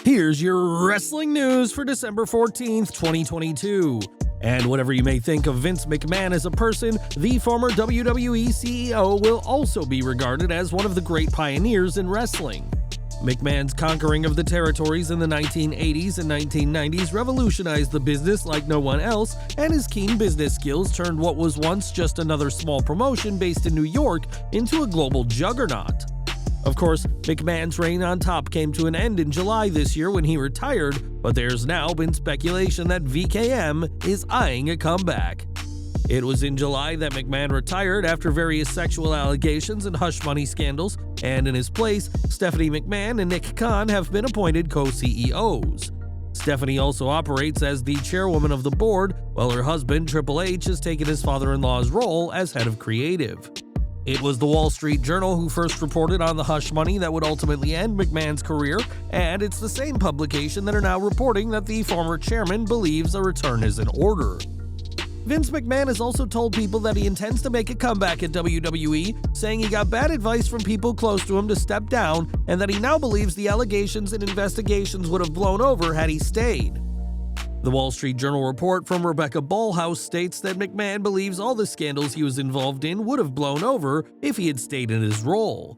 Here's your wrestling news for December 14th, 2022. And whatever you may think of Vince McMahon as a person, the former WWE CEO will also be regarded as one of the great pioneers in wrestling. McMahon's conquering of the territories in the 1980s and 1990s revolutionized the business like no one else, and his keen business skills turned what was once just another small promotion based in New York into a global juggernaut. Of course, McMahon's reign on top came to an end in July this year when he retired, but there's now been speculation that VKM is eyeing a comeback. It was in July that McMahon retired after various sexual allegations and hush-money scandals, and in his place, Stephanie McMahon and Nick Khan have been appointed co-CEOs. Stephanie also operates as the chairwoman of the board, while her husband, Triple H, has taken his father-in-law's role as head of creative. It was the Wall Street Journal who first reported on the hush money that would ultimately end McMahon's career, and it's the same publication that are now reporting that the former chairman believes a return is in order. Vince McMahon has also told people that he intends to make a comeback at WWE, saying he got bad advice from people close to him to step down, and that he now believes the allegations and investigations would have blown over had he stayed. The Wall Street Journal report from Rebecca Ballhaus states that McMahon believes all the scandals he was involved in would have blown over if he had stayed in his role.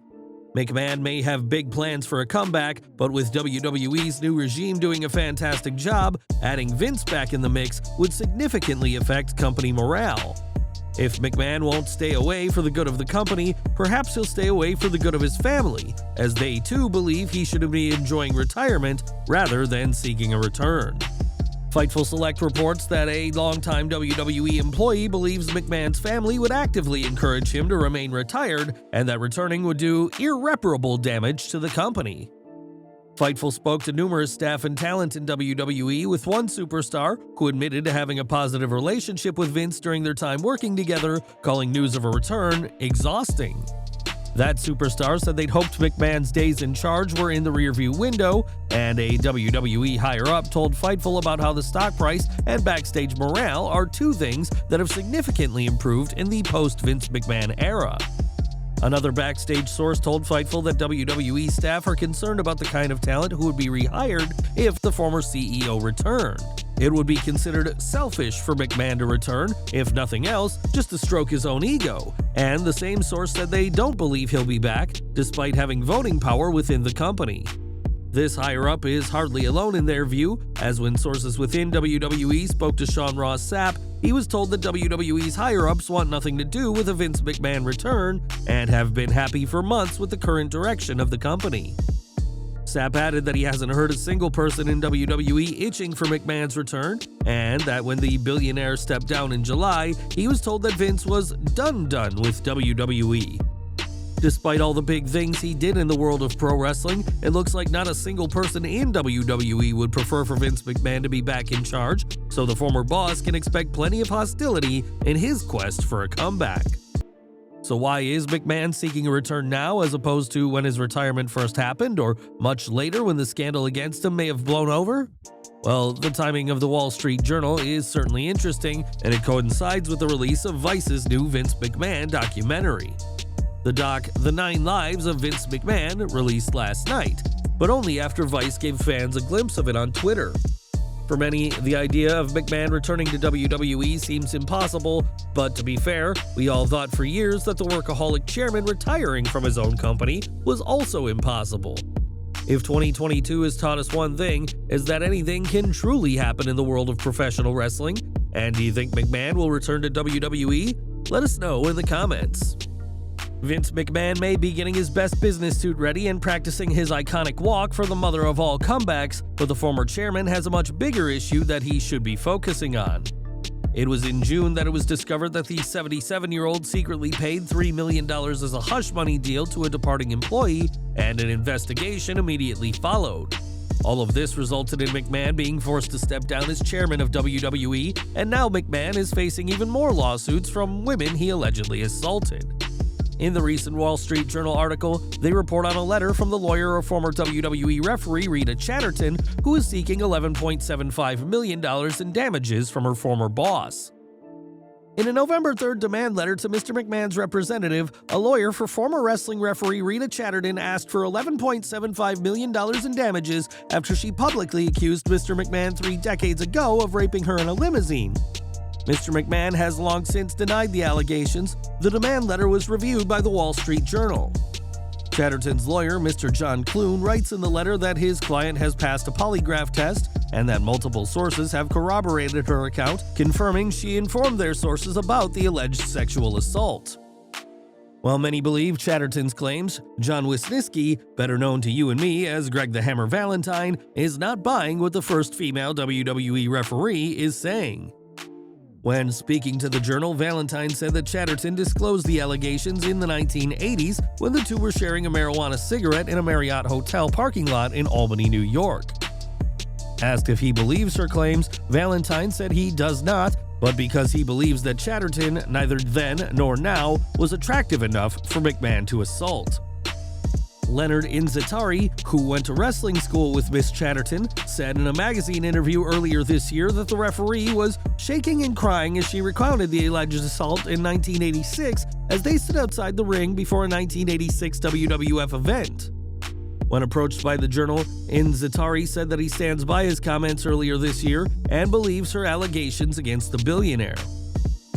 McMahon may have big plans for a comeback, but with WWE's new regime doing a fantastic job, adding Vince back in the mix would significantly affect company morale. If McMahon won't stay away for the good of the company, perhaps he'll stay away for the good of his family, as they too believe he should be enjoying retirement rather than seeking a return. Fightful Select reports that a longtime WWE employee believes McMahon's family would actively encourage him to remain retired, and that returning would do irreparable damage to the company. Fightful spoke to numerous staff and talent in WWE, with one superstar who admitted to having a positive relationship with Vince during their time working together, calling news of a return exhausting. That superstar said they'd hoped McMahon's days in charge were in the rearview window, and a WWE higher-up told Fightful about how the stock price and backstage morale are two things that have significantly improved in the post-Vince McMahon era. Another backstage source told Fightful that WWE staff are concerned about the kind of talent who would be rehired if the former CEO returned. It would be considered selfish for McMahon to return, if nothing else, just to stroke his own ego, and the same source said they don't believe he'll be back, despite having voting power within the company. This higher-up is hardly alone in their view, as when sources within WWE spoke to Sean Ross Sapp, he was told that WWE's higher-ups want nothing to do with a Vince McMahon return and have been happy for months with the current direction of the company. Sapp added that he hasn't heard a single person in WWE itching for McMahon's return, and that when the billionaire stepped down in July, he was told that Vince was done with WWE. Despite all the big things he did in the world of pro wrestling, it looks like not a single person in WWE would prefer for Vince McMahon to be back in charge, so the former boss can expect plenty of hostility in his quest for a comeback. So why is McMahon seeking a return now as opposed to when his retirement first happened, or much later when the scandal against him may have blown over? Well, the timing of the Wall Street Journal is certainly interesting, and it coincides with the release of Vice's new Vince McMahon documentary. The doc, The 9 Lives of Vince McMahon, released last night, but only after Vice gave fans a glimpse of it on Twitter. For many, the idea of McMahon returning to WWE seems impossible, but to be fair, we all thought for years that the workaholic chairman retiring from his own company was also impossible. If 2022 has taught us one thing, is that anything can truly happen in the world of professional wrestling. And do you think McMahon will return to WWE? Let us know in the comments. Vince McMahon may be getting his best business suit ready and practicing his iconic walk for the mother of all comebacks, but the former chairman has a much bigger issue that he should be focusing on. It was in June that it was discovered that the 77-year-old secretly paid $3 million as a hush-money deal to a departing employee, and an investigation immediately followed. All of this resulted in McMahon being forced to step down as chairman of WWE, and now McMahon is facing even more lawsuits from women he allegedly assaulted. In the recent Wall Street Journal article, they report on a letter from the lawyer of former WWE referee Rita Chatterton, who is seeking $11.75 million in damages from her former boss. In a November 3rd demand letter to Mr. McMahon's representative, a lawyer for former wrestling referee Rita Chatterton asked for $11.75 million in damages after she publicly accused Mr. McMahon 3 decades ago of raping her in a limousine. Mr. McMahon has long since denied the allegations. The demand letter was reviewed by the Wall Street Journal. Chatterton's lawyer, Mr. John Clune, writes in the letter that his client has passed a polygraph test and that multiple sources have corroborated her account, confirming she informed their sources about the alleged sexual assault. While many believe Chatterton's claims, John Wisniewski, better known to you and me as Greg the Hammer Valentine, is not buying what the first female WWE referee is saying. When speaking to the Journal, Valentine said that Chatterton disclosed the allegations in the 1980s when the two were sharing a marijuana cigarette in a Marriott hotel parking lot in Albany, New York. Asked if he believes her claims, Valentine said he does not, but because he believes that Chatterton, neither then nor now, was attractive enough for McMahon to assault. Leonard Inzitari, who went to wrestling school with Miss Chatterton, said in a magazine interview earlier this year that the referee was shaking and crying as she recounted the alleged assault in 1986 as they stood outside the ring before a 1986 WWF event. When approached by the Journal, Inzitari said that he stands by his comments earlier this year and believes her allegations against the billionaire.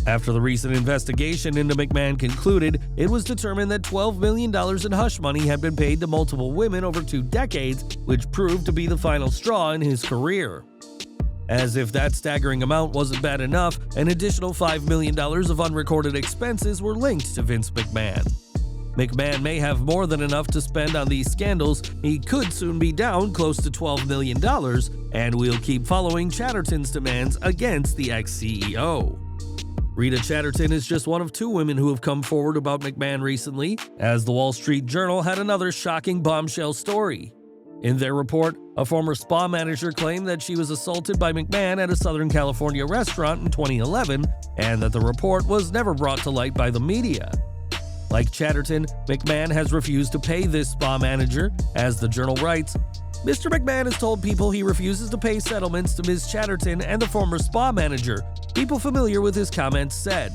After the recent investigation into McMahon concluded, it was determined that $12 million in hush money had been paid to multiple women over 2 decades, which proved to be the final straw in his career. As if that staggering amount wasn't bad enough, an additional $5 million of unrecorded expenses were linked to Vince McMahon. McMahon may have more than enough to spend on these scandals. He could soon be down close to $12 million, and we'll keep following Chatterton's demands against the ex-CEO. Rita Chatterton is just one of 2 women who have come forward about McMahon recently, as the Wall Street Journal had another shocking bombshell story. In their report, a former spa manager claimed that she was assaulted by McMahon at a Southern California restaurant in 2011, and that the report was never brought to light by the media. Like Chatterton, McMahon has refused to pay this spa manager. As the Journal writes, Mr. McMahon has told people he refuses to pay settlements to Ms. Chatterton and the former spa manager. People familiar with his comments said.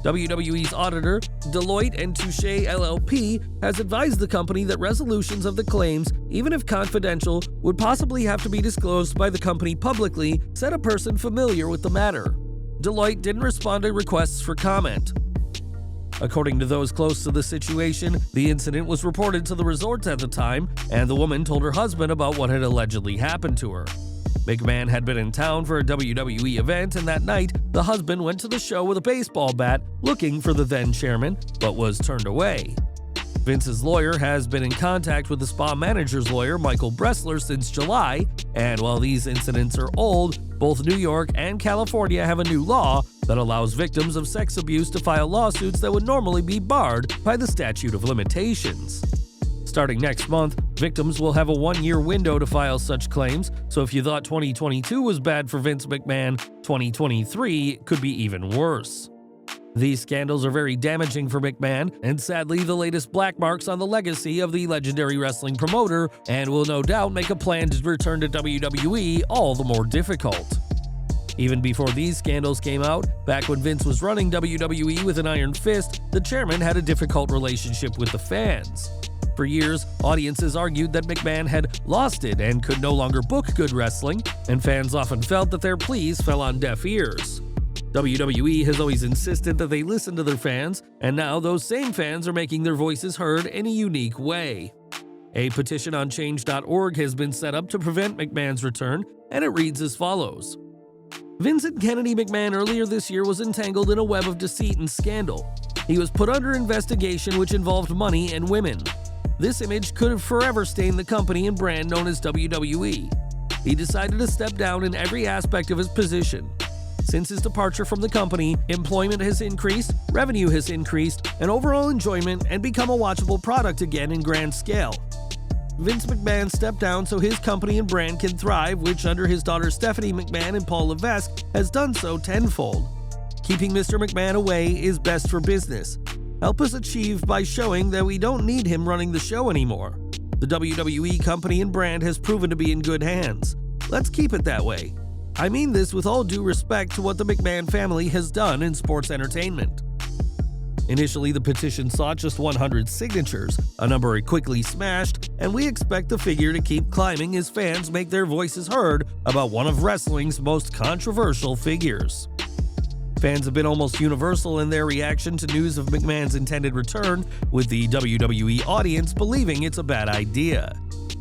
WWE's auditor, Deloitte & Touche LLP, has advised the company that resolutions of the claims, even if confidential, would possibly have to be disclosed by the company publicly, said a person familiar with the matter. Deloitte didn't respond to requests for comment. According to those close to the situation, the incident was reported to the resorts at the time, and the woman told her husband about what had allegedly happened to her. McMahon had been in town for a WWE event, and that night, the husband went to the show with a baseball bat looking for the then chairman, but was turned away. Vince's lawyer has been in contact with the spa manager's lawyer, Michael Bressler, since July, and while these incidents are old, both New York and California have a new law that allows victims of sex abuse to file lawsuits that would normally be barred by the statute of limitations. Starting next month, victims will have a 1-year window to file such claims, so if you thought 2022 was bad for Vince McMahon, 2023 could be even worse. These scandals are very damaging for McMahon, and sadly the latest black marks on the legacy of the legendary wrestling promoter, and will no doubt make a planned return to WWE all the more difficult. Even before these scandals came out, back when Vince was running WWE with an iron fist, the chairman had a difficult relationship with the fans. For years, audiences argued that McMahon had lost it and could no longer book good wrestling, and fans often felt that their pleas fell on deaf ears. WWE has always insisted that they listen to their fans, and now those same fans are making their voices heard in a unique way. A petition on change.org has been set up to prevent McMahon's return, and it reads as follows. Vincent Kennedy McMahon earlier this year was entangled in a web of deceit and scandal. He was put under investigation which involved money and women. This image could have forever stained the company and brand known as WWE. He decided to step down in every aspect of his position. Since his departure from the company, employment has increased, revenue has increased, and overall enjoyment and become a watchable product again in grand scale. Vince McMahon stepped down so his company and brand can thrive, which under his daughter Stephanie McMahon and Paul Levesque has done so tenfold. Keeping Mr. McMahon away is best for business. Help us achieve by showing that we don't need him running the show anymore. The WWE company and brand has proven to be in good hands. Let's keep it that way. I mean this with all due respect to what the McMahon family has done in sports entertainment. Initially, the petition sought just 100 signatures, a number it quickly smashed, and we expect the figure to keep climbing as fans make their voices heard about one of wrestling's most controversial figures. Fans have been almost universal in their reaction to news of McMahon's intended return, with the WWE audience believing it's a bad idea.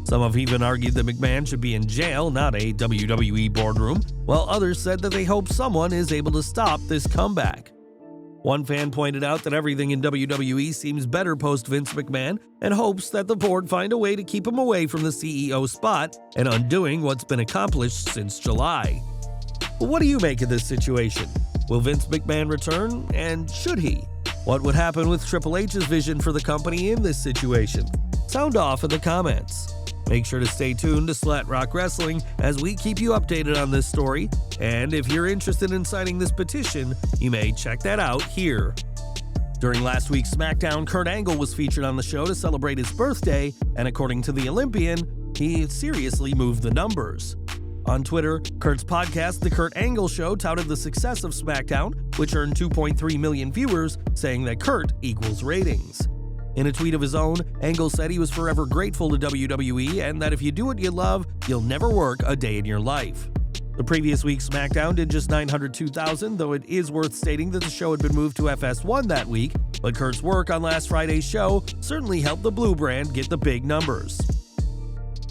Some have even argued that McMahon should be in jail, not a WWE boardroom, while others said that they hope someone is able to stop this comeback. One fan pointed out that everything in WWE seems better post-Vince McMahon and hopes that the board find a way to keep him away from the CEO spot and undoing what's been accomplished since July. But what do you make of this situation? Will Vince McMahon return, and should he? What would happen with Triple H's vision for the company in this situation? Sound off in the comments. Make sure to stay tuned to Slat Rock Wrestling as we keep you updated on this story, and if you're interested in signing this petition, you may check that out here. During last week's Smackdown, Kurt Angle was featured on the show to celebrate his birthday, and according to the Olympian, he seriously moved the numbers. On Twitter, Kurt's podcast, The Kurt Angle Show, touted the success of Smackdown, which earned 2.3 million viewers, saying that Kurt equals ratings. In a tweet of his own, Angle said he was forever grateful to WWE and that if you do what you love, you'll never work a day in your life. The previous week's SmackDown did just 902,000, though it is worth stating that the show had been moved to FS1 that week, but Kurt's work on last Friday's show certainly helped the Blue brand get the big numbers.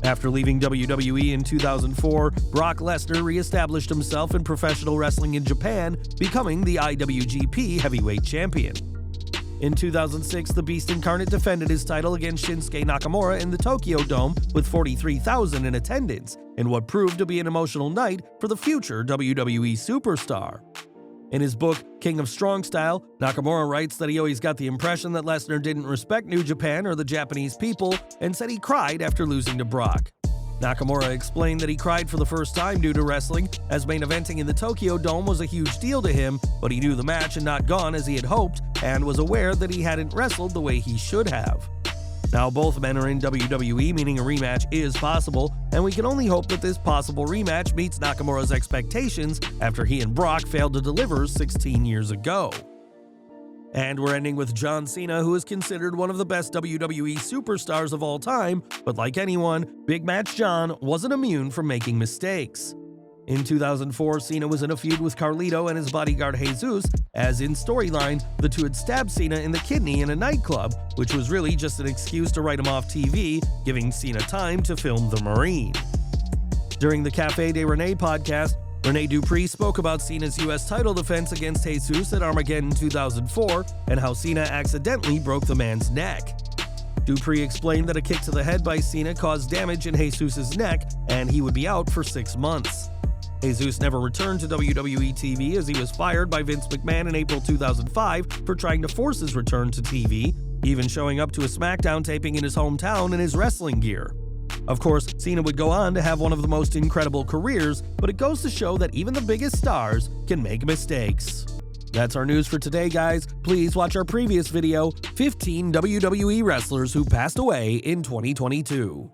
After leaving WWE in 2004, Brock Lesnar re-established himself in professional wrestling in Japan, becoming the IWGP Heavyweight Champion. In 2006, the Beast Incarnate defended his title against Shinsuke Nakamura in the Tokyo Dome with 43,000 in attendance, in what proved to be an emotional night for the future WWE superstar. In his book, King of Strong Style, Nakamura writes that he always got the impression that Lesnar didn't respect New Japan or the Japanese people, and said he cried after losing to Brock. Nakamura explained that he cried for the first time due to wrestling, as main eventing in the Tokyo Dome was a huge deal to him, but he knew the match had not gone as he had hoped, and was aware that he hadn't wrestled the way he should have. Now both men are in WWE, meaning a rematch is possible, and we can only hope that this possible rematch meets Nakamura's expectations after he and Brock failed to deliver 16 years ago. And we're ending with John Cena, who is considered one of the best WWE superstars of all time, but like anyone, Big Match John wasn't immune from making mistakes. In 2004, Cena was in a feud with Carlito and his bodyguard Jesus, as in storyline, the two had stabbed Cena in the kidney in a nightclub, which was really just an excuse to write him off TV, giving Cena time to film The Marine. During the Café de Rene podcast, Rene Dupree spoke about Cena's US title defense against Jesus at Armageddon 2004 and how Cena accidentally broke the man's neck. Dupree explained that a kick to the head by Cena caused damage in Jesus' neck and he would be out for 6 months. Jesus never returned to WWE TV as he was fired by Vince McMahon in April 2005 for trying to force his return to TV, even showing up to a Smackdown taping in his hometown in his wrestling gear. Of course, Cena would go on to have one of the most incredible careers, but it goes to show that even the biggest stars can make mistakes. That's our news for today, guys. Please watch our previous video, 15 WWE wrestlers who passed away in 2022.